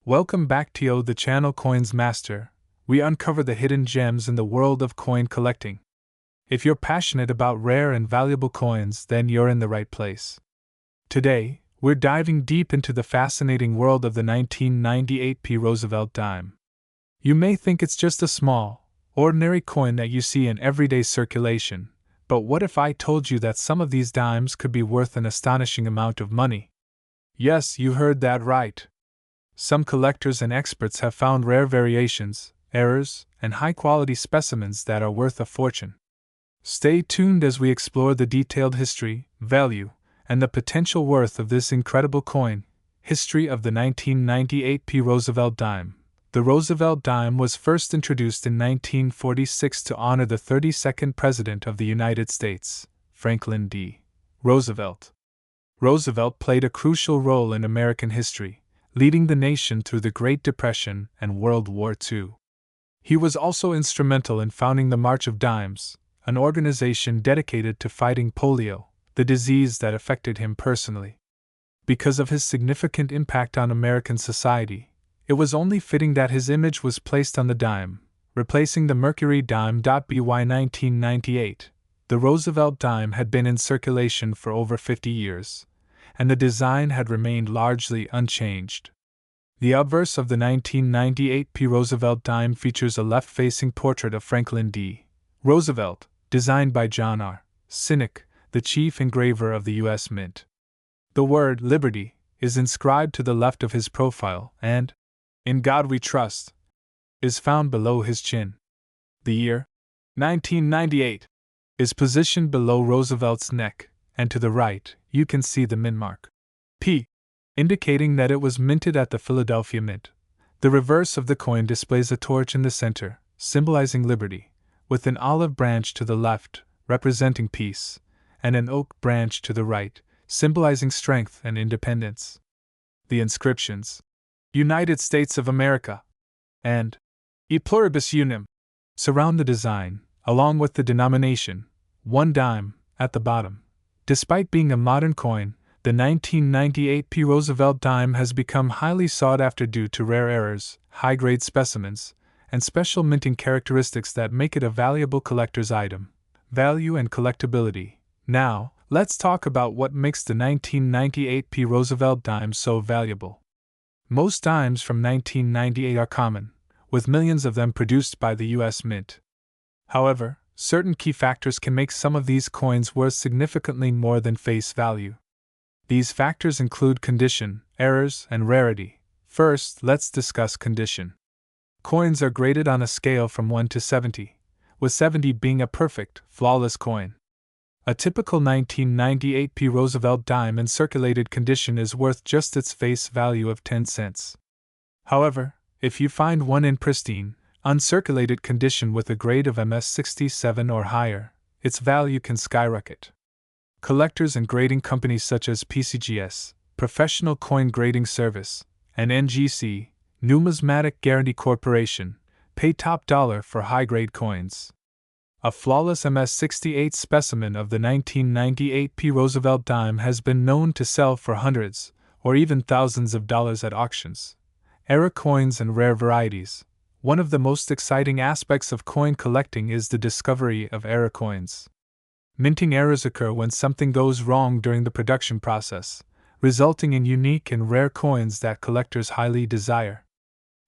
Welcome back to the channel Coins Master. We uncover the hidden gems in the world of coin collecting. If you're passionate about rare and valuable coins, then you're in the right place. Today, we're diving deep into the fascinating world of the 1998 Roosevelt dime. You may think it's just a small, ordinary coin that you see in everyday circulation, but what if I told you that some of these dimes could be worth an astonishing amount of money? Yes, you heard that right. Some collectors and experts have found rare variations, errors, and high-quality specimens that are worth a fortune. Stay tuned as we explore the detailed history, value, and the potential worth of this incredible coin. History of the 1998 Roosevelt dime. The Roosevelt dime was first introduced in 1946 to honor the 32nd President of the United States, Franklin D. Roosevelt. Roosevelt played a crucial role in American history, leading the nation through the Great Depression and World War II. He was also instrumental in founding the March of Dimes, an organization dedicated to fighting polio, the disease that affected him personally. Because of his significant impact on American society, it was only fitting that his image was placed on the dime, replacing the Mercury dime. By 1998, the Roosevelt dime had been in circulation for over 50 years, and the design had remained largely unchanged. The obverse of the 1998 Roosevelt dime features a left-facing portrait of Franklin D. Roosevelt, designed by John R. Sinek, the chief engraver of the U.S. Mint. The word Liberty is inscribed to the left of his profile and, "In God We Trust," is found below his chin. The year, 1998, is positioned below Roosevelt's neck, and to the right, you can see the mint mark, P, indicating that it was minted at the Philadelphia Mint. The reverse of the coin displays a torch in the center, symbolizing liberty, with an olive branch to the left, representing peace, and an oak branch to the right, symbolizing strength and independence. The inscriptions, United States of America, and E Pluribus Unum, surround the design, along with the denomination, 1 dime, at the bottom. Despite being a modern coin, the 1998 Roosevelt dime has become highly sought after due to rare errors, high-grade specimens, and special minting characteristics that make it a valuable collector's item. Value and collectability. Now, let's talk about what makes the 1998 Roosevelt dime so valuable. Most dimes from 1998 are common, with millions of them produced by the U.S. Mint. However, certain key factors can make some of these coins worth significantly more than face value. These factors include condition, errors, and rarity. First, let's discuss condition. Coins are graded on a scale from 1 to 70, with 70 being a perfect, flawless coin. A typical 1998 Roosevelt dime in circulated condition is worth just its face value of 10 cents. However, if you find one in pristine, uncirculated condition with a grade of MS67 or higher, its value can skyrocket. Collectors and grading companies such as PCGS, Professional Coin Grading Service, and NGC, Numismatic Guarantee Corporation, pay top dollar for high-grade coins. A flawless MS68 specimen of the 1998 Roosevelt dime has been known to sell for hundreds, or even thousands of dollars at auctions. Error coins and rare varieties. One of the most exciting aspects of coin collecting is the discovery of error coins. Minting errors occur when something goes wrong during the production process, resulting in unique and rare coins that collectors highly desire.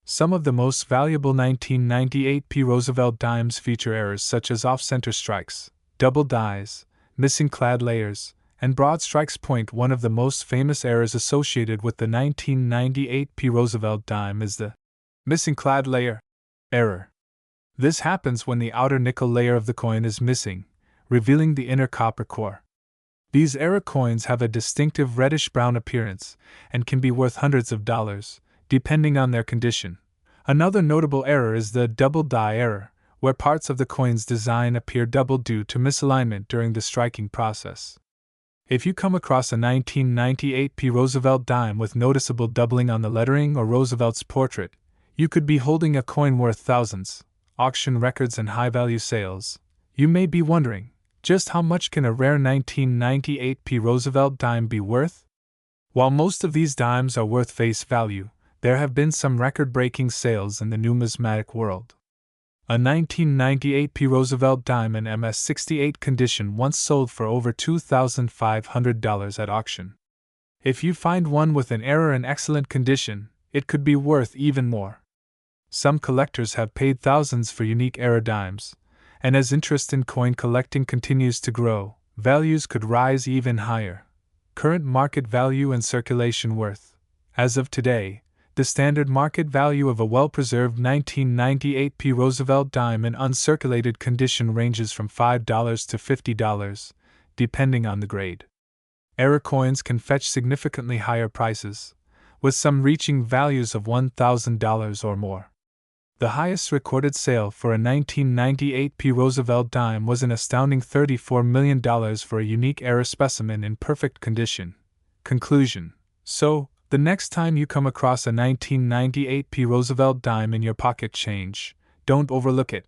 Some of the most valuable 1998 Roosevelt dimes feature errors such as off-center strikes, double dies, missing clad layers, and broad strikes. One of the most famous errors associated with the 1998 Roosevelt dime is the missing clad layer error. This happens when the outer nickel layer of the coin is missing, revealing the inner copper core. These error coins have a distinctive reddish-brown appearance and can be worth hundreds of dollars, depending on their condition. Another notable error is the double die error, where parts of the coin's design appear double due to misalignment during the striking process. If you come across a 1998 Roosevelt dime with noticeable doubling on the lettering or Roosevelt's portrait, you could be holding a coin worth thousands. Auction records and high-value sales. You may be wondering, just how much can a rare 1998 Roosevelt dime be worth? While most of these dimes are worth face value, There have been some record-breaking sales in the numismatic world. A 1998 P. Roosevelt dime in MS-68 condition once sold for over $2,500 at auction. If you find one with an error in excellent condition, it could be worth even more. Some collectors have paid thousands for unique error dimes, and as interest in coin collecting continues to grow, values could rise even higher. Current market value and circulation worth. As of today, the standard market value of a well-preserved 1998 P. Roosevelt dime in uncirculated condition ranges from $5 to $50, depending on the grade. Error coins can fetch significantly higher prices, with some reaching values of $1,000 or more. The highest recorded sale for a 1998 P. Roosevelt dime was an astounding $34 million for a unique error specimen in perfect condition. Conclusion: so, the next time you come across a 1998 P. Roosevelt dime in your pocket change, don't overlook it.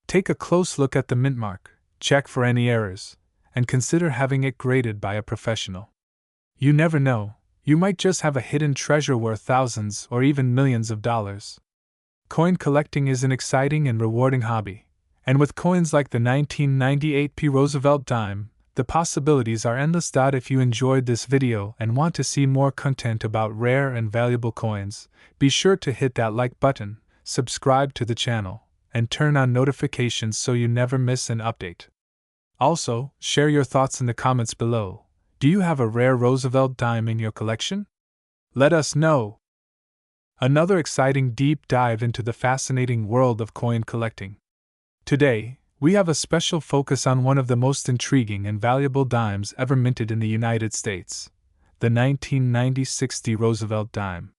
Take a close look at the mint mark, check for any errors, and consider having it graded by a professional. You never know, you might just have a hidden treasure worth thousands or even millions of dollars. Coin collecting is an exciting and rewarding hobby, and with coins like the 1998 P. Roosevelt dime, the possibilities are endless. If you enjoyed this video and want to see more content about rare and valuable coins, be sure to hit that like button, subscribe to the channel, and turn on notifications so you never miss an update. Also, share your thoughts in the comments below. Do you have a rare Roosevelt dime in your collection? Let us know! Another exciting deep dive into the fascinating world of coin collecting. Today, we have a special focus on one of the most intriguing and valuable dimes ever minted in the United States, the 1996 Roosevelt dime.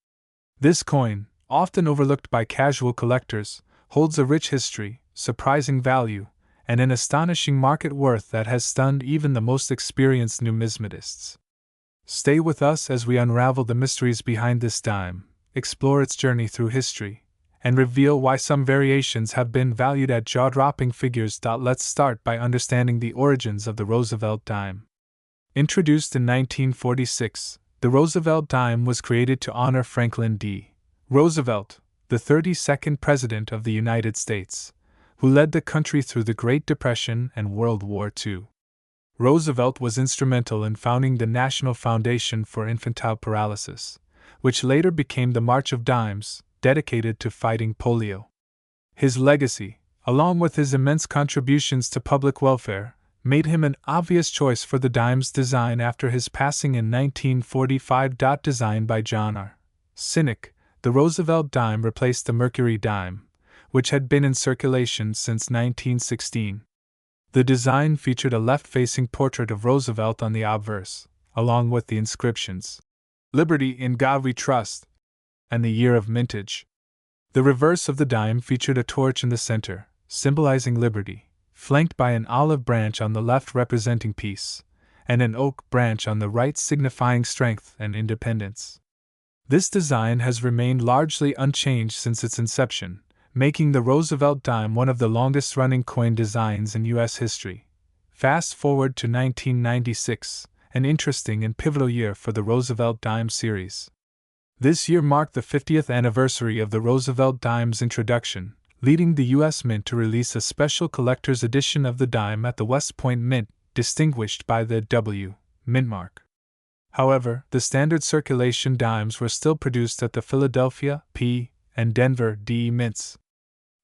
This coin, often overlooked by casual collectors, holds a rich history, surprising value, and an astonishing market worth that has stunned even the most experienced numismatists. Stay with us as we unravel the mysteries behind this dime, explore its journey through history, and reveal why some variations have been valued at jaw-dropping figures. Let's start by understanding the origins of the Roosevelt dime. Introduced in 1946, the Roosevelt dime was created to honor Franklin D. Roosevelt, the 32nd President of the United States, who led the country through the Great Depression and World War II. Roosevelt was instrumental in founding the National Foundation for Infantile Paralysis, which later became the March of Dimes, dedicated to fighting polio. His legacy, along with his immense contributions to public welfare, made him an obvious choice for the dime's design after his passing in 1945. Designed by John R. Sinek, the Roosevelt dime replaced the Mercury dime, which had been in circulation since 1916. The design featured a left-facing portrait of Roosevelt on the obverse, along with the inscriptions, "Liberty, in God we trust," and the year of mintage. The reverse of the dime featured a torch in the center, symbolizing liberty, flanked by an olive branch on the left representing peace, and an oak branch on the right signifying strength and independence. This design has remained largely unchanged since its inception, making the Roosevelt dime one of the longest-running coin designs in U.S. history. Fast forward to 1996, an interesting and pivotal year for the Roosevelt dime series. This year marked the 50th anniversary of the Roosevelt dime's introduction, leading the U.S. Mint to release a special collector's edition of the dime at the West Point Mint, distinguished by the W mint mark. However, the standard circulation dimes were still produced at the Philadelphia P and Denver D mints.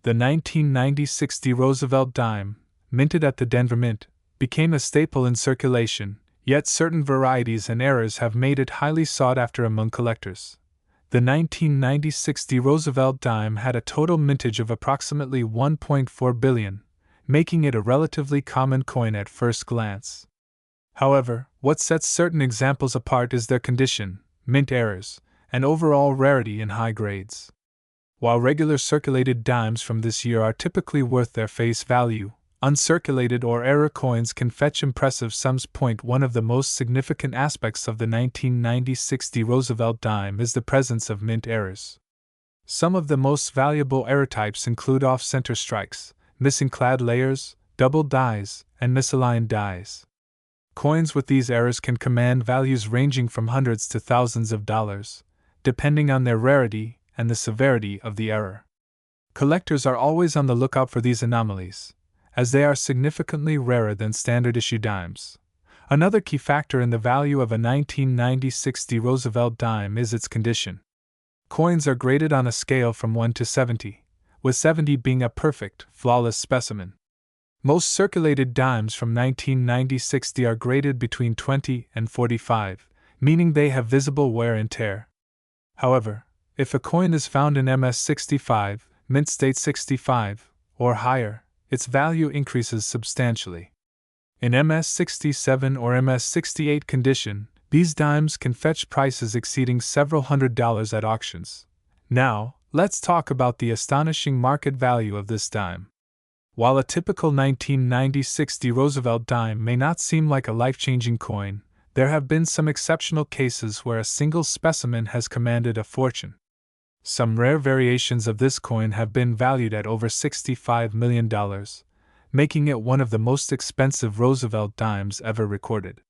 The 1996 Roosevelt dime, minted at the Denver Mint, became a staple in circulation, yet certain varieties and errors have made it highly sought after among collectors. The 1996 Roosevelt dime had a total mintage of approximately 1.4 billion, making it a relatively common coin at first glance. However, what sets certain examples apart is their condition, mint errors, and overall rarity in high grades. While regular circulated dimes from this year are typically worth their face value, uncirculated or error coins can fetch impressive sums. One of the most significant aspects of the 1996 Roosevelt dime is the presence of mint errors. Some of the most valuable error types include off-center strikes, missing clad layers, double dies, and misaligned dies. Coins with these errors can command values ranging from hundreds to thousands of dollars, depending on their rarity and the severity of the error. Collectors are always on the lookout for these anomalies, as they are significantly rarer than standard issue dimes. Another key factor in the value of a 1996 Roosevelt dime is its condition. Coins are graded on a scale from 1 to 70, with 70 being a perfect, flawless specimen. Most circulated dimes from 1996 are graded between 20 and 45, meaning they have visible wear and tear. However, if a coin is found in MS 65, mint state 65, or higher, its value increases substantially. In MS 67 or MS 68 condition, these dimes can fetch prices exceeding several $100s at auctions. Now, let's talk about the astonishing market value of this dime. While a typical 1996 Roosevelt dime may not seem like a life-changing coin, there have been some exceptional cases where a single specimen has commanded a fortune. Some rare variations of this coin have been valued at over $65 million, making it one of the most expensive Roosevelt dimes ever recorded.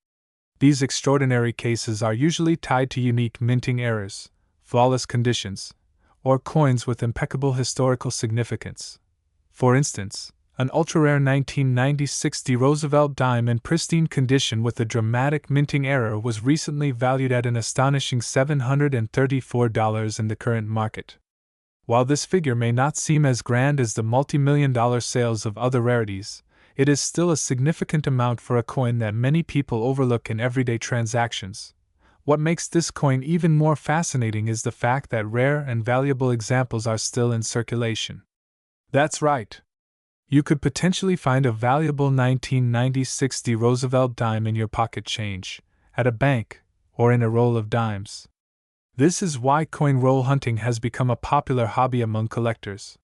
These extraordinary cases are usually tied to unique minting errors, flawless conditions, or coins with impeccable historical significance. For instance, an ultra-rare 1996 Roosevelt dime in pristine condition with a dramatic minting error was recently valued at an astonishing $734 in the current market. While this figure may not seem as grand as the multi-million-dollar sales of other rarities, it is still a significant amount for a coin that many people overlook in everyday transactions. What makes this coin even more fascinating is the fact that rare and valuable examples are still in circulation. That's right. You could potentially find a valuable 1996 Roosevelt dime in your pocket change, at a bank, or in a roll of dimes. This is why coin roll hunting has become a popular hobby among collectors.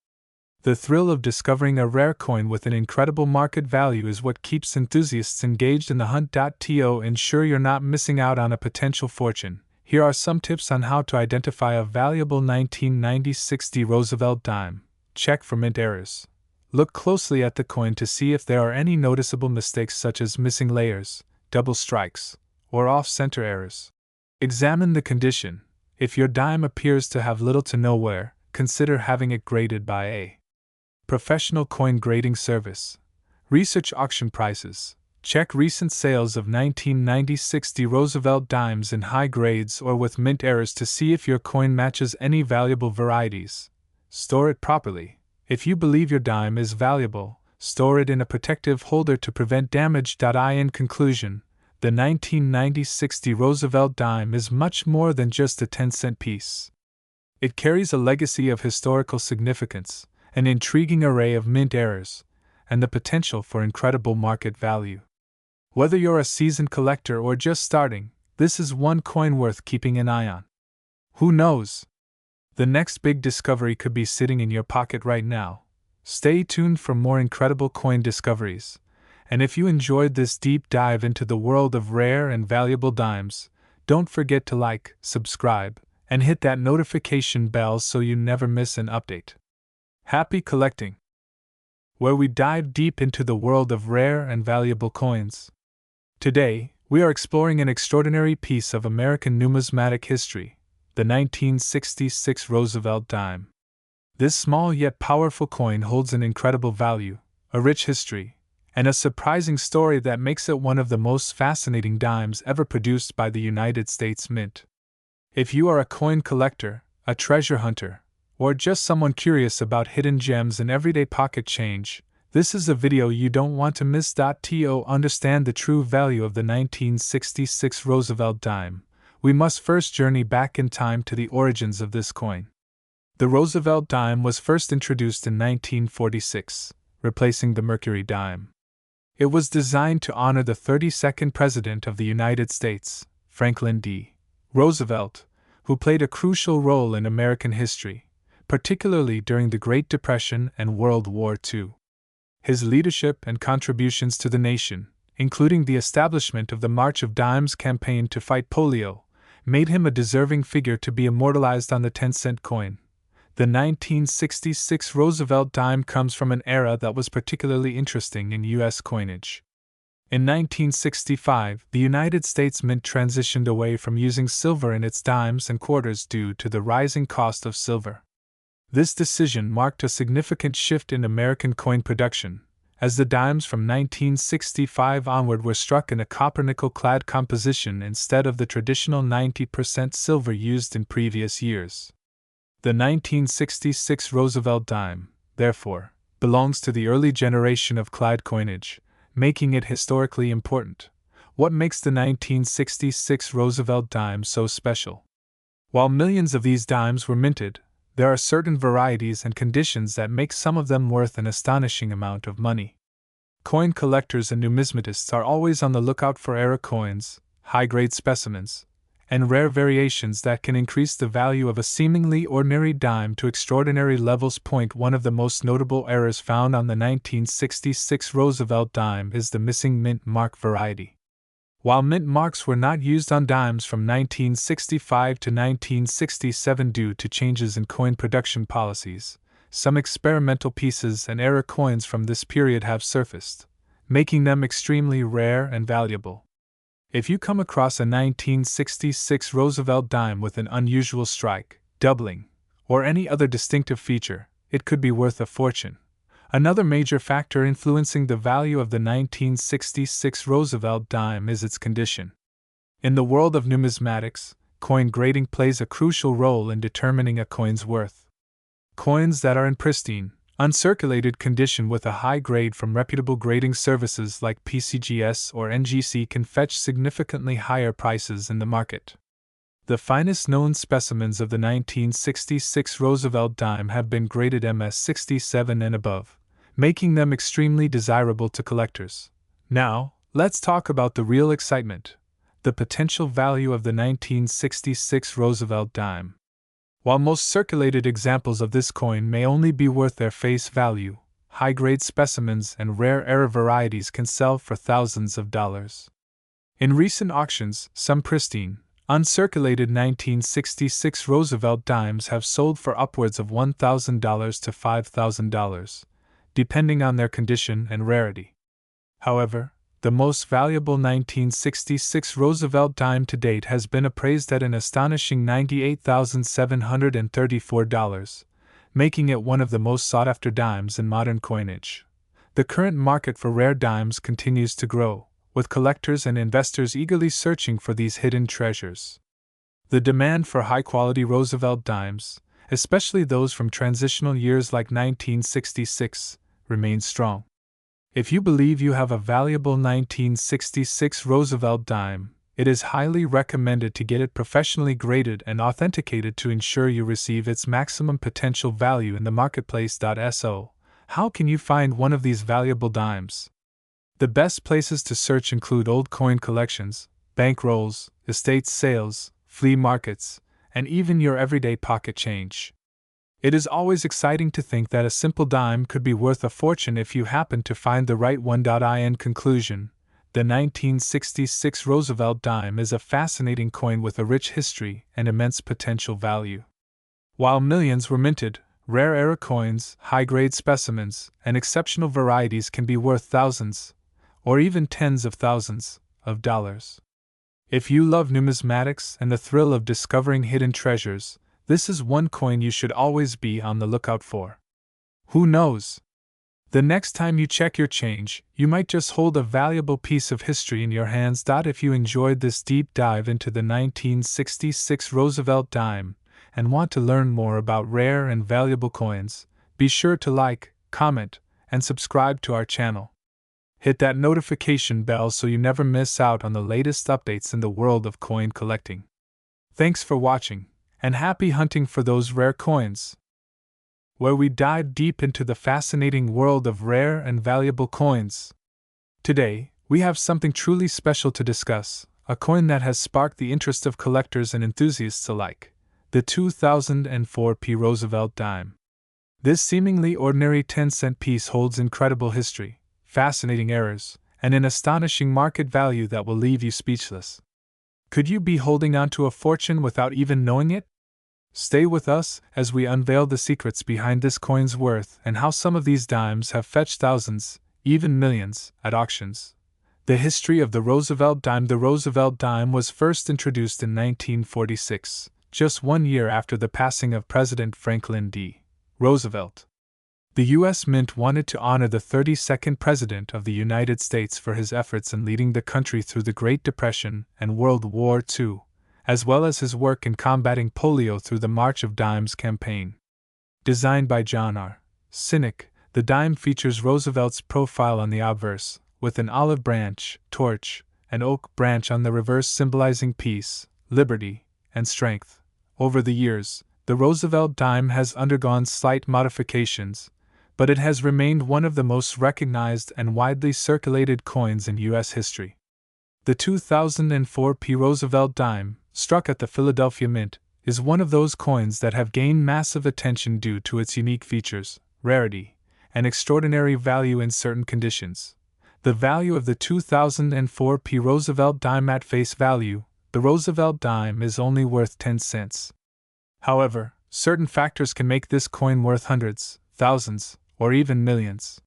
The thrill of discovering a rare coin with an incredible market value is what keeps enthusiasts engaged in the hunt. To ensure you're not missing out on a potential fortune, here are some tips on how to identify a valuable 1996 Roosevelt dime. Check for mint errors. Look closely at the coin to see if there are any noticeable mistakes such as missing layers, double strikes, or off-center errors. Examine the condition. If your dime appears to have little to no wear, consider having it graded by a professional coin grading service. Research auction prices. Check recent sales of 1996 Roosevelt dimes in high grades or with mint errors to see if your coin matches any valuable varieties. Store it properly. If you believe your dime is valuable, store it in a protective holder to prevent damage. In conclusion, the 1996 Roosevelt dime is much more than just a 10-cent piece. It carries a legacy of historical significance, an intriguing array of mint errors, and the potential for incredible market value. Whether you're a seasoned collector or just starting, this is one coin worth keeping an eye on. Who knows? The next big discovery could be sitting in your pocket right now. Stay tuned for more incredible coin discoveries. And if you enjoyed this deep dive into the world of rare and valuable dimes, don't forget to like, subscribe, and hit that notification bell so you never miss an update. Happy collecting! Where we dive deep into the world of rare and valuable coins. Today, we are exploring an extraordinary piece of American numismatic history, the 1966 Roosevelt dime. This small yet powerful coin holds an incredible value, a rich history, and a surprising story that makes it one of the most fascinating dimes ever produced by the United States Mint. If you are a coin collector, a treasure hunter, or just someone curious about hidden gems in everyday pocket change, this is a video you don't want to miss. To understand the true value of the 1966 Roosevelt dime, we must first journey back in time to the origins of this coin. The Roosevelt dime was first introduced in 1946, replacing the Mercury dime. It was designed to honor the 32nd President of the United States, Franklin D. Roosevelt, who played a crucial role in American history, particularly during the Great Depression and World War II. His leadership and contributions to the nation, including the establishment of the March of Dimes campaign to fight polio, made him a deserving figure to be immortalized on the 10-cent coin. The 1966 Roosevelt dime comes from an era that was particularly interesting in U.S. coinage. In 1965, the United States Mint transitioned away from using silver in its dimes and quarters due to the rising cost of silver. This decision marked a significant shift in American coin production, as the dimes from 1965 onward were struck in a copper-nickel clad composition instead of the traditional 90% silver used in previous years. The 1966 Roosevelt dime, therefore, belongs to the early generation of clad coinage, making it historically important. What makes the 1966 Roosevelt dime so special? While millions of these dimes were minted, there are certain varieties and conditions that make some of them worth an astonishing amount of money. Coin collectors and numismatists are always on the lookout for era coins, high-grade specimens, and rare variations that can increase the value of a seemingly ordinary dime to extraordinary levels. One of the most notable errors found on the 1966 Roosevelt dime is the missing mint mark variety. While mint marks were not used on dimes from 1965 to 1967 due to changes in coin production policies, some experimental pieces and era coins from this period have surfaced, making them extremely rare and valuable. If you come across a 1966 Roosevelt dime with an unusual strike, doubling, or any other distinctive feature, it could be worth a fortune. Another major factor influencing the value of the 1966 Roosevelt dime is its condition. In the world of numismatics, coin grading plays a crucial role in determining a coin's worth. Coins that are in pristine, uncirculated condition with a high grade from reputable grading services like PCGS or NGC can fetch significantly higher prices in the market. The finest known specimens of the 1966 Roosevelt dime have been graded MS67 and above, making them extremely desirable to collectors. Now, let's talk about the real excitement: the potential value of the 1966 Roosevelt dime. While most circulated examples of this coin may only be worth their face value, high-grade specimens and rare era varieties can sell for thousands of dollars. In recent auctions, some pristine, uncirculated 1966 Roosevelt dimes have sold for upwards of $1,000 to $5,000, depending on their condition and rarity. However, the most valuable 1966 Roosevelt dime to date has been appraised at an astonishing $98,734, making it one of the most sought-after dimes in modern coinage. The current market for rare dimes continues to grow, with collectors and investors eagerly searching for these hidden treasures. The demand for high-quality Roosevelt dimes, especially those from transitional years like 1966, remains strong. If you believe you have a valuable 1966 Roosevelt dime, it is highly recommended to get it professionally graded and authenticated to ensure you receive its maximum potential value in the marketplace. So, how can you find one of these valuable dimes? The best places to search include old coin collections, bank rolls, estate sales, flea markets, and even your everyday pocket change. It is always exciting to think that a simple dime could be worth a fortune if you happen to find the right one. In conclusion, the 1966 Roosevelt dime is a fascinating coin with a rich history and immense potential value. While millions were minted, rare era coins, high-grade specimens, and exceptional varieties can be worth thousands, or even tens of thousands, of dollars. If you love numismatics and the thrill of discovering hidden treasures, this is one coin you should always be on the lookout for. Who knows? The next time you check your change, you might just hold a valuable piece of history in your hands. If you enjoyed this deep dive into the 1966 Roosevelt dime and want to learn more about rare and valuable coins, be sure to like, comment, and subscribe to our channel. Hit that notification bell so you never miss out on the latest updates in the world of coin collecting. Thanks for watching, and happy hunting for those rare coins, where we dive deep into the fascinating world of rare and valuable coins. Today, we have something truly special to discuss, a coin that has sparked the interest of collectors and enthusiasts alike, the 2004 P. Roosevelt dime. This seemingly ordinary 10-cent piece holds incredible history, fascinating errors, and an astonishing market value that will leave you speechless. Could you be holding on to a fortune without even knowing it? Stay with us as we unveil the secrets behind this coin's worth and how some of these dimes have fetched thousands, even millions, at auctions. The history of the Roosevelt dime. The Roosevelt dime was first introduced in 1946, just 1 year after the passing of President Franklin D. Roosevelt. The U.S. Mint wanted to honor the 32nd President of the United States for his efforts in leading the country through the Great Depression and World War II, as well as his work in combating polio through the March of Dimes campaign. Designed by John R. Sinek, the dime features Roosevelt's profile on the obverse, with an olive branch, torch, and oak branch on the reverse symbolizing peace, liberty, and strength. Over the years, the Roosevelt dime has undergone slight modifications, but it has remained one of the most recognized and widely circulated coins in U.S. history. The 2004 P. Roosevelt dime, struck at the Philadelphia Mint, is one of those coins that have gained massive attention due to its unique features, rarity, and extraordinary value in certain conditions. The value of the 2004 P. Roosevelt dime. At face value, the Roosevelt dime is only worth 10 cents. However, certain factors can make this coin worth hundreds, thousands, or even millions.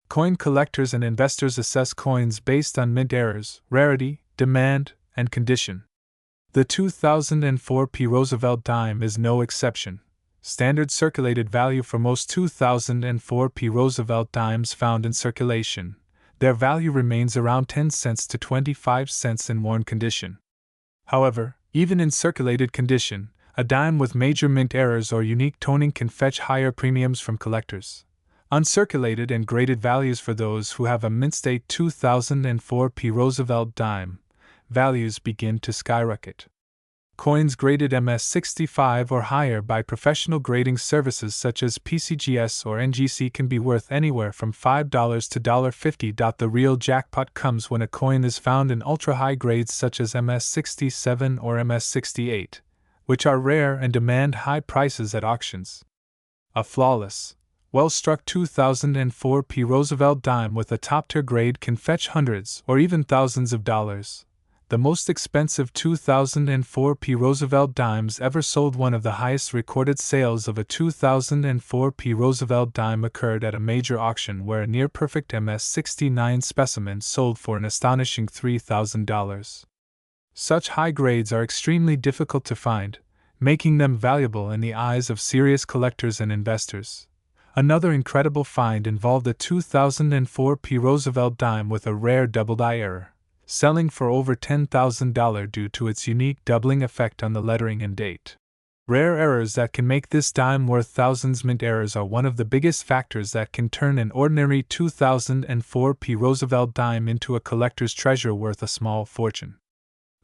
Coin collectors and investors assess coins based on mint errors, rarity, demand, and condition. The 2004 P. Roosevelt dime is no exception. Standard circulated value for most 2004 P. Roosevelt dimes found in circulation. Their value remains around 10 cents to 25 cents in worn condition. However, even in circulated condition, a dime with major mint errors or unique toning can fetch higher premiums from collectors. Uncirculated and graded values for those who have a mint state 2004 P. Roosevelt dime, values begin to skyrocket. Coins graded MS65 or higher by professional grading services such as PCGS or NGC can be worth anywhere from $5 to $50. The real jackpot comes when a coin is found in ultra-high grades such as MS67 or MS68, which are rare and demand high prices at auctions. A flawless, well-struck 2004 P. Roosevelt dime with a top-tier grade can fetch hundreds or even thousands of dollars. The most expensive 2004 P. Roosevelt dimes ever sold. One of the highest recorded sales of a 2004 P. Roosevelt dime occurred at a major auction where a near-perfect MS69 specimen sold for an astonishing $3,000. Such high grades are extremely difficult to find, making them valuable in the eyes of serious collectors and investors. Another incredible find involved a 2004 P. Roosevelt dime with a rare double die error, selling for over $10,000 due to its unique doubling effect on the lettering and date. Rare errors that can make this dime worth thousands. Mint errors are one of the biggest factors that can turn an ordinary 2004 P. Roosevelt dime into a collector's treasure worth a small fortune.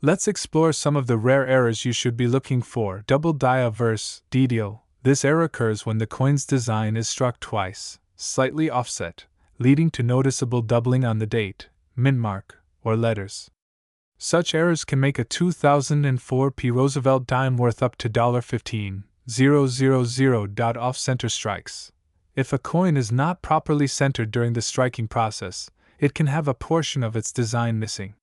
Let's explore some of the rare errors you should be looking for. Double die averse, DDO. This error occurs when the coin's design is struck twice, slightly offset, leading to noticeable doubling on the date, mint mark, or letters. Such errors can make a 2004 P. Roosevelt dime worth up to $15,000. Off-center strikes. If a coin is not properly centered during the striking process, it can have a portion of its design missing.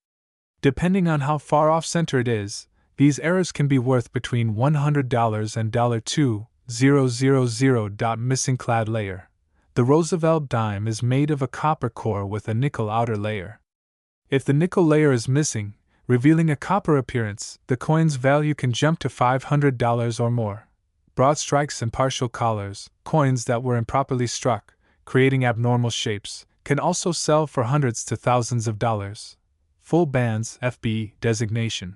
Depending on how far off-center it is, these errors can be worth between $100 and $2,000. Missing clad layer. The Roosevelt dime is made of a copper core with a nickel outer layer. If the nickel layer is missing, revealing a copper appearance, the coin's value can jump to $500 or more. Broad strikes and partial collars, coins that were improperly struck, creating abnormal shapes, can also sell for hundreds to thousands of dollars. Full bands, FB designation.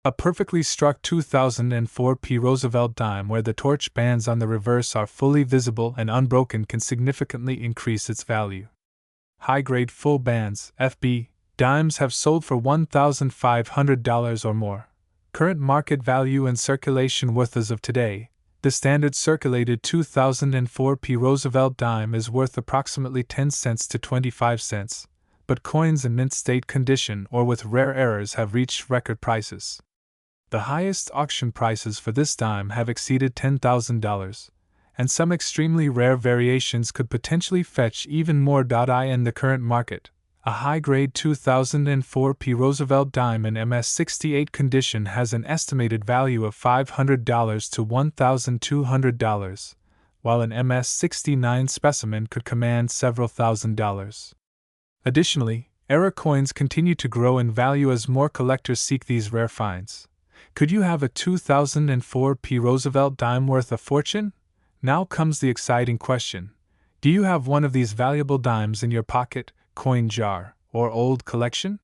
A perfectly struck 2004 P. Roosevelt dime where the torch bands on the reverse are fully visible and unbroken can significantly increase its value. High-grade full bands, FB dimes have sold for $1,500 or more. Current market value and circulation worth as of today. The standard circulated 2004 P. Roosevelt dime is worth approximately 10 cents to 25 cents, but coins in mint state condition or with rare errors have reached record prices. The highest auction prices for this dime have exceeded $10,000, and some extremely rare variations could potentially fetch even more. In the current market, a high-grade 2004 P. Roosevelt dime in MS68 condition has an estimated value of $500 to $1,200, while an MS69 specimen could command several $1,000s. Additionally, Era coins continue to grow in value as more collectors seek these rare finds. Could you have a 2004 P. Roosevelt dime worth a fortune? Now comes the exciting question. Do you have one of these valuable dimes in your pocket, coin jar, or old collection?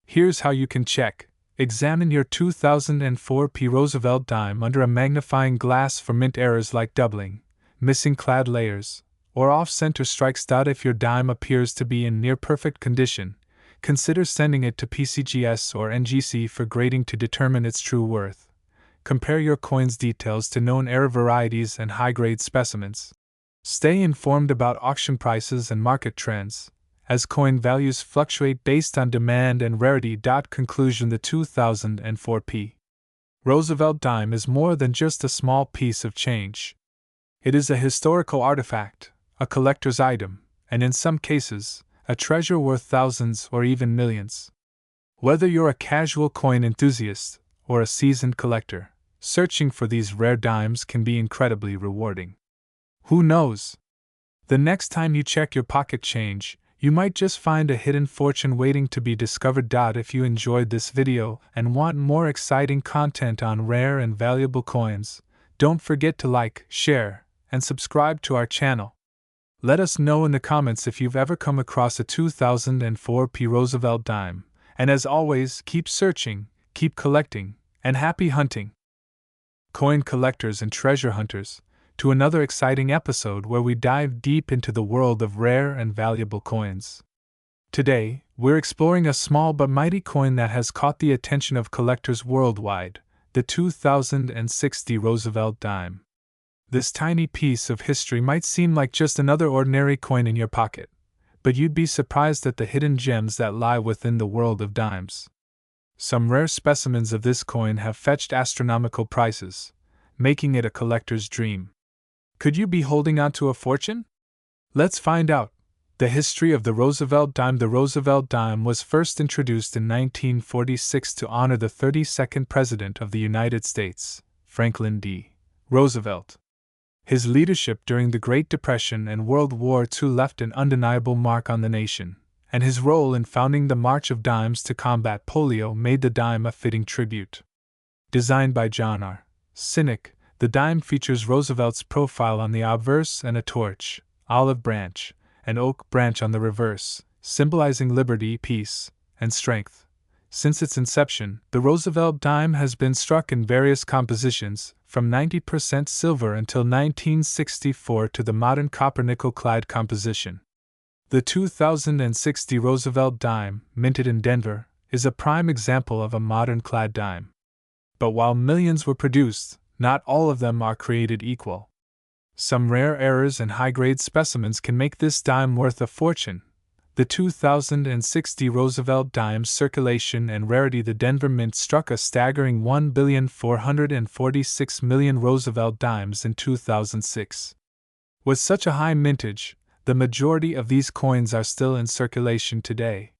Here's how you can check. Examine your 2004 P. Roosevelt dime under a magnifying glass for mint errors like doubling, missing clad layers, or off-center strikes. If your dime appears to be in near-perfect condition, consider sending it to PCGS or NGC for grading to determine its true worth. Compare your coin's details to known error varieties and high-grade specimens. Stay informed about auction prices and market trends, as coin values fluctuate based on demand and rarity. Conclusion: the 2004 P. Roosevelt dime is more than just a small piece of change. It is a historical artifact, a collector's item, and in some cases, a treasure worth thousands or even millions. Whether you're a casual coin enthusiast or a seasoned collector, searching for these rare dimes can be incredibly rewarding. Who knows? The next time you check your pocket change, you might just find a hidden fortune waiting to be discovered. If you enjoyed this video and want more exciting content on rare and valuable coins, don't forget to like, share, and subscribe to our channel. Let us know in the comments if you've ever come across a 2004 P. Roosevelt dime, and as always, keep searching, keep collecting, and happy hunting! Coin collectors and treasure hunters, to another exciting episode where we dive deep into the world of rare and valuable coins. Today, we're exploring a small but mighty coin that has caught the attention of collectors worldwide, the 2060 Roosevelt dime. This tiny piece of history might seem like just another ordinary coin in your pocket, but you'd be surprised at the hidden gems that lie within the world of dimes. Some rare specimens of this coin have fetched astronomical prices, making it a collector's dream. Could you be holding on to a fortune? Let's find out. The history of the Roosevelt dime. The Roosevelt dime was first introduced in 1946 to honor the 32nd President of the United States, Franklin D. Roosevelt. His leadership during the Great Depression and World War II left an undeniable mark on the nation, and his role in founding the March of Dimes to combat polio made the dime a fitting tribute. Designed by John R. Sinek, the dime features Roosevelt's profile on the obverse and a torch, olive branch, and oak branch on the reverse, symbolizing liberty, peace, and strength. Since its inception, the Roosevelt dime has been struck in various compositions, from 90% silver until 1964 to the modern copper-nickel clad composition. The 2060 Roosevelt dime, minted in Denver, is a prime example of a modern clad dime. But while millions were produced, not all of them are created equal. Some rare errors and high-grade specimens can make this dime worth a fortune. The 2060 Roosevelt dime's circulation and rarity. The Denver Mint struck a staggering 1,446,000,000 Roosevelt dimes in 2006. With such a high mintage, the majority of these coins are still in circulation today.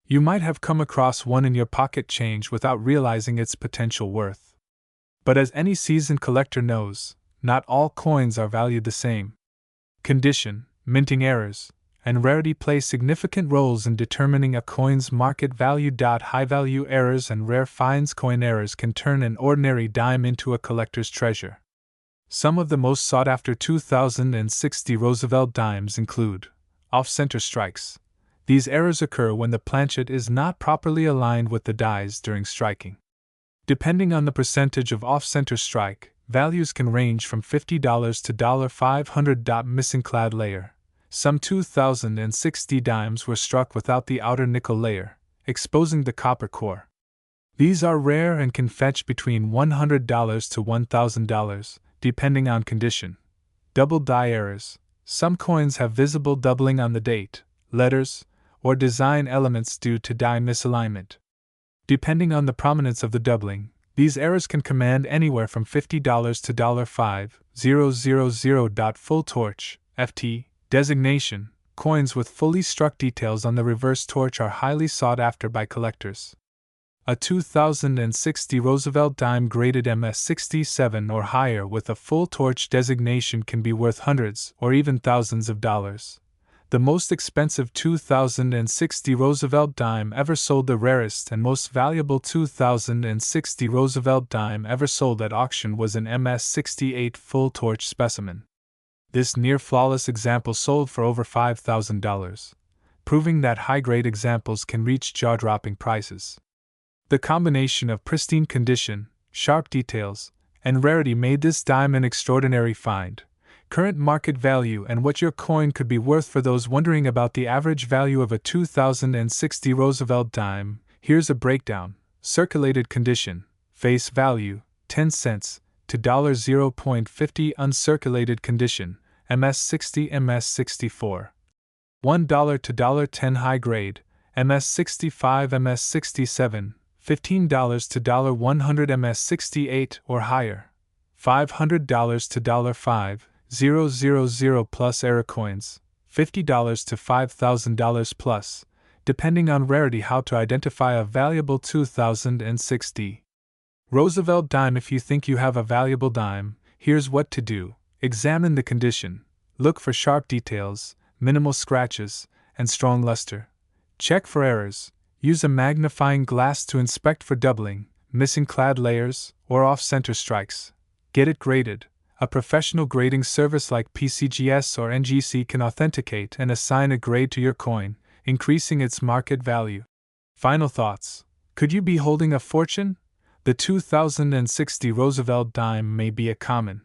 You might have come across one in your pocket change without realizing its potential worth. But as any seasoned collector knows, not all coins are valued the same. Condition, minting errors, and rarity play significant roles in determining a coin's market value. High-value errors and rare finds. Coin errors can turn an ordinary dime into a collector's treasure. Some of the most sought-after 2060 Roosevelt dimes include off-center strikes. These errors occur when the planchet is not properly aligned with the dies during striking. Depending on the percentage of off-center strike, values can range from $50 to $500. Missing clad layer. Some 2060 dimes were struck without the outer nickel layer, exposing the copper core. These are rare and can fetch between $100 to $1,000, depending on condition. Double die errors. Some coins have visible doubling on the date, letters, or design elements due to die misalignment. Depending on the prominence of the doubling, these errors can command anywhere from $50 to $5,000. Full torch, FT, designation. Coins with fully struck details on the reverse torch are highly sought after by collectors. A 2060 Roosevelt dime graded MS67 or higher with a full torch designation can be worth hundreds or even thousands of dollars. The most expensive 2060 Roosevelt dime ever sold. The rarest and most valuable 2060 Roosevelt dime ever sold at auction was an MS-68 full torch specimen. This near-flawless example sold for over $5,000, proving that high-grade examples can reach jaw-dropping prices. The combination of pristine condition, sharp details, and rarity made this dime an extraordinary find. Current market value and what your coin could be worth. For those wondering about the average value of a 2060 Roosevelt dime, here's a breakdown. Circulated condition, face value, 10 cents to $0.50. Uncirculated condition, MS-60, MS-64, $1 to $10. High grade, MS-65, MS-67, $15 to $100. MS-68 or higher, $500 to $5,000 plus. Error coins, $50 to $5,000 plus, depending on rarity. How to identify a valuable 2060 Roosevelt dime. If you think you have a valuable dime, here's what to do. Examine the condition. Look for sharp details, minimal scratches, and strong luster. Check for errors. Use a magnifying glass to inspect for doubling, missing clad layers, or off-center strikes. Get it graded. A professional grading service like PCGS or NGC can authenticate and assign a grade to your coin, increasing its market value. Final thoughts. Could you be holding a fortune? The 2060 Roosevelt dime may be a common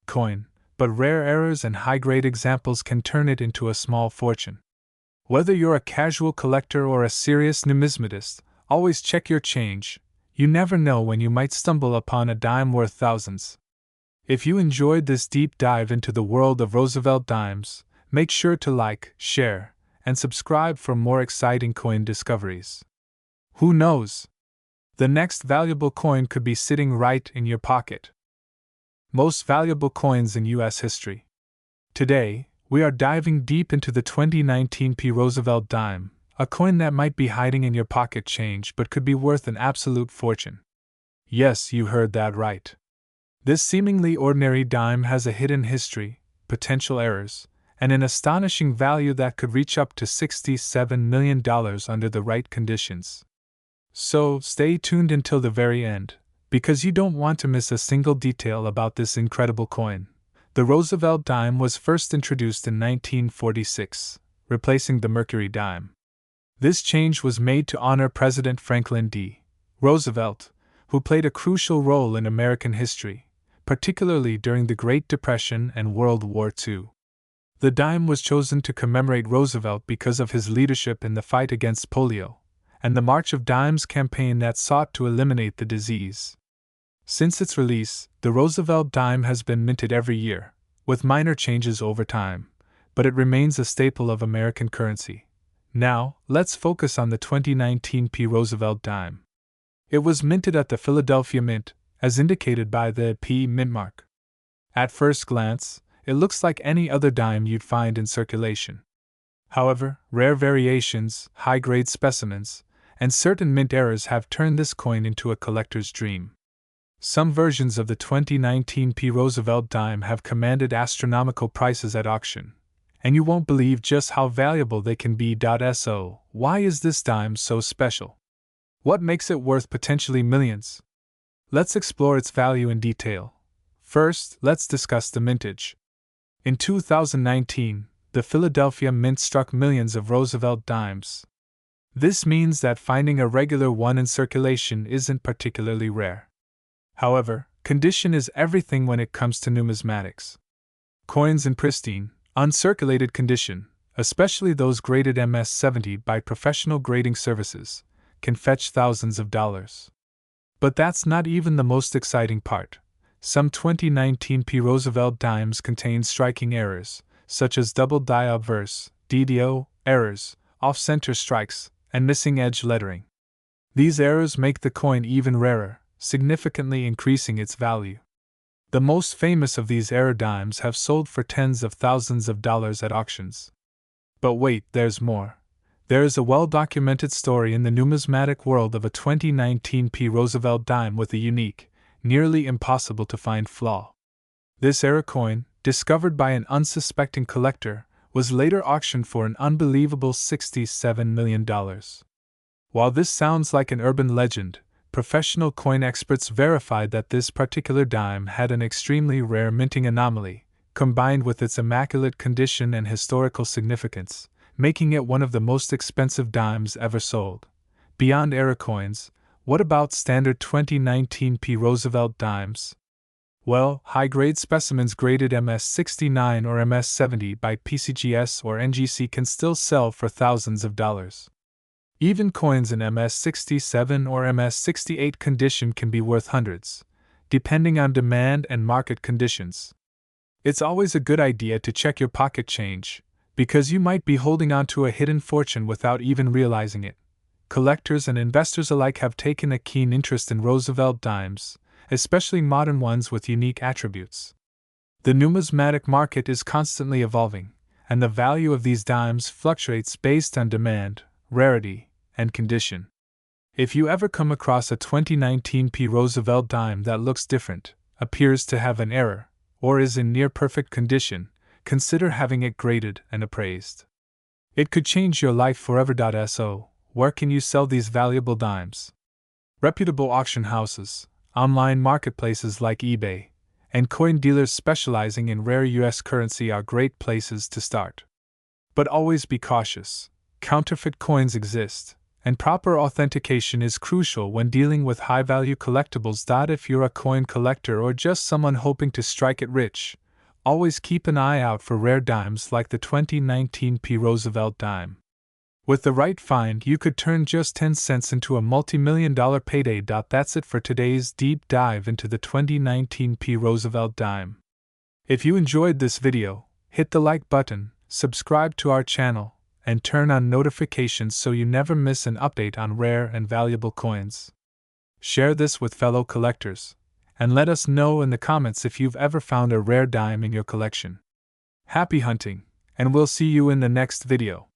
coin, but rare errors and high-grade examples can turn it into a small fortune. Whether you're a casual collector or a serious numismatist, always check your change. You never know when you might stumble upon a dime worth thousands. If you enjoyed this deep dive into the world of Roosevelt dimes, make sure to like, share, and subscribe for more exciting coin discoveries. Who knows? The next valuable coin could be sitting right in your pocket. Most valuable coins in U.S. history. Today, we are diving deep into the 2019 P. Roosevelt dime, a coin that might be hiding in your pocket change but could be worth an absolute fortune. Yes, you heard that right. This seemingly ordinary dime has a hidden history, potential errors, and an astonishing value that could reach up to $67 million under the right conditions. So, stay tuned until the very end, because you don't want to miss a single detail about this incredible coin. The Roosevelt dime was first introduced in 1946, replacing the Mercury dime. This change was made to honor President Franklin D. Roosevelt, who played a crucial role in American history, particularly during the Great Depression and World War II. The dime was chosen to commemorate Roosevelt because of his leadership in the fight against polio, and the March of Dimes campaign that sought to eliminate the disease. Since its release, the Roosevelt dime has been minted every year, with minor changes over time, but it remains a staple of American currency. Now, let's focus on the 2019 P. Roosevelt dime. It was minted at the Philadelphia Mint, as indicated by the P mint mark. At first glance, it looks like any other dime you'd find in circulation. However, rare variations, high-grade specimens, and certain mint errors have turned this coin into a collector's dream. Some versions of the 2019 P. Roosevelt dime have commanded astronomical prices at auction, and you won't believe just how valuable they can be. So, why is this dime so special? What makes it worth potentially millions? Let's explore its value in detail. First, let's discuss the mintage. In 2019, the Philadelphia Mint struck millions of Roosevelt dimes. This means that finding a regular one in circulation isn't particularly rare. However, condition is everything when it comes to numismatics. Coins in pristine, uncirculated condition, especially those graded MS-70 by professional grading services, can fetch thousands of dollars. But that's not even the most exciting part. Some 2019 P. Roosevelt dimes contain striking errors, such as double die obverse, DDO, errors, off-center strikes, and missing edge lettering. These errors make the coin even rarer, significantly increasing its value. The most famous of these error dimes have sold for tens of thousands of dollars at auctions. But wait, there's more. There is a well-documented story in the numismatic world of a 2019 P. Roosevelt dime with a unique, nearly impossible to find flaw. This error coin, discovered by an unsuspecting collector, was later auctioned for an unbelievable $67 million. While this sounds like an urban legend, professional coin experts verified that this particular dime had an extremely rare minting anomaly, combined with its immaculate condition and historical significance, making it one of the most expensive dimes ever sold. Beyond era coins, what about standard 2019 P. Roosevelt dimes? Well, high-grade specimens graded MS69 or MS70 by PCGS or NGC can still sell for thousands of dollars. Even coins in MS67 or MS68 condition can be worth hundreds, depending on demand and market conditions. It's always a good idea to check your pocket change, because you might be holding on to a hidden fortune without even realizing it. Collectors and investors alike have taken a keen interest in Roosevelt dimes, especially modern ones with unique attributes. The numismatic market is constantly evolving, and the value of these dimes fluctuates based on demand, rarity, and condition. If you ever come across a 2019 P. Roosevelt dime that looks different, appears to have an error, or is in near perfect condition, consider having it graded and appraised. It could change your life forever. So, where can you sell these valuable dimes? Reputable auction houses, online marketplaces like eBay, and coin dealers specializing in rare U.S. currency are great places to start. But always be cautious. Counterfeit coins exist, and proper authentication is crucial when dealing with high-value collectibles. If you're a coin collector or just someone hoping to strike it rich, always keep an eye out for rare dimes like the 2019 P. Roosevelt dime. With the right find, you could turn just 10 cents into a multi-million-dollar payday. That's it for today's deep dive into the 2019 P. Roosevelt dime. If you enjoyed this video, hit the like button, subscribe to our channel, and turn on notifications so you never miss an update on rare and valuable coins. Share this with fellow collectors, and let us know in the comments if you've ever found a rare dime in your collection. Happy hunting, and we'll see you in the next video.